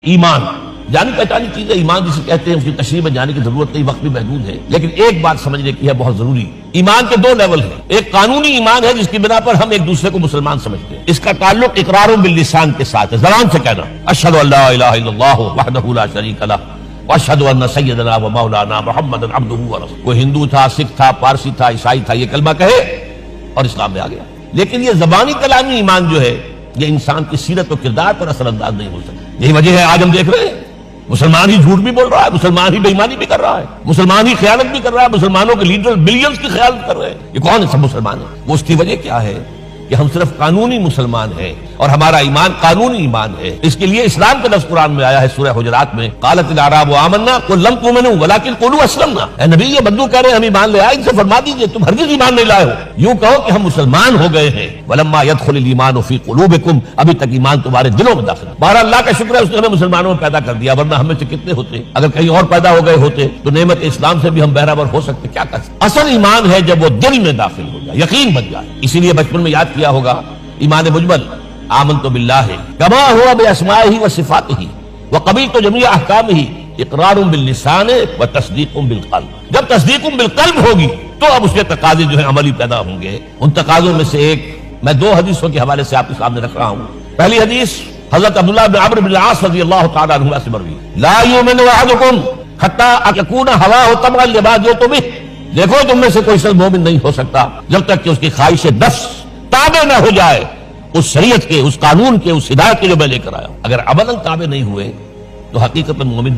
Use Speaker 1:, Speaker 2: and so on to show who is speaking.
Speaker 1: ایمان جانی پہچانی چیز ہے، ایمان جسے کہتے ہیں اس کی تشریح میں جانے کی ضرورت نہیں، وقت بھی محدود ہے، لیکن ایک بات سمجھنے کی ہے بہت ضروری۔ ایمان کے دو لیول ہیں، ایک قانونی ایمان ہے جس کی بنا پر ہم ایک دوسرے کو مسلمان سمجھتے ہیں، اس کا تعلق اقرار باللسان کے ساتھ ہے، زبان سے کہنا اشہد ان لا الہ الا اللہ وحدہ لا شریک لہ واشہد ان سیدنا و مولانا محمد عبدہ ورسولہ۔ کوئی ہندو تھا، سکھ تھا، پارسی تھا، عیسائی تھا، یہ کلمہ کہے اور اسلام میں آ گیا۔ لیکن یہ زبانی کلامی ایمان جو ہے یہ انسان کی سیرت و کردار پر اثر انداز نہیں ہو سکتا۔ یہی وجہ ہے آج ہم دیکھ رہے ہیں مسلمان ہی جھوٹ بھی بول رہا ہے، مسلمان ہی بے ایمانی بھی کر رہا ہے، مسلمان ہی خیانت بھی کر رہا ہے، مسلمانوں کے لیڈر بلینز کی خیانت کر رہے ہیں۔ یہ کون ہے؟ سب مسلمان ہیں۔ وہ اس کی وجہ کیا ہے کہ ہم صرف قانونی مسلمان ہیں اور ہمارا ایمان قانونی ایمان ہے۔ اس کے لیے اسلام کا لفظ قرآن میں آیا ہے سورہ حجرات میں، قالت الاعراب آمنا قل لم تؤمنوا ولکن قولوا اسلمنا۔ اے نبی یہ بدو کہہ رہے ہیں ہم ایمان لے آئے، ان سے فرما دیجئے تم ہرگز ایمان نہیں لائے ہو، یوں کہو کہ ہم مسلمان ہو گئے ہیں۔ ولما يدخل الايمان في قلوبكم، ابھی تک ایمان تمہارے دلوں میں داخل ہے۔ بہرحال اللہ کا شکر ہے اس نے ہمیں مسلمانوں میں پیدا کر دیا، ورنہ ہم میں سے کتنے ہوتے اگر کہیں اور پیدا ہو گئے ہوتے تو نعمت اسلام سے بھی ہم بہرہور ہو سکتے، کیا کر سکتے۔ اصل ایمان ہے جب وہ دل میں داخل ہو جائے، یقین بن جائے۔ اسی لیے بچپن میں یاد کیا ہوگا ایمان مجمل، آمنت باللہ کما ہوا باسمائہ وصفاتہ وقبلت جمیع احکامہ اقرار باللسان وتصدیق بالقلب۔ جب تصدیق بالقلب ہوگی تو اب اس کے تقاضے جو ہیں عملی پیدا ہوں گے۔ ان تقاضوں میں سے ایک میں دو حدیثوں کے حوالے سے آپ کے سامنے رکھ رہا ہوں۔ پہلی حدیث حضرت عبداللہ بن عمرو بن العاص رضی اللہ تعالیٰ عنہ سے مروی، لا یؤمن احدکم حتی یکون ہواہ تبعا لما جئت بہ۔ دیکھو تم میں سے کوئی شخص مومن نہیں ہو سکتا جب تک کہ اس کی خواہش نفس تابع نہ ہو جائے اس شریعت کے، اس قانون کے، اس ہدایت کے جو میں لے کر آیا ہوں۔ اگر عملاً تابع نہیں ہوئے تو حقیقت میں مومن نہیں۔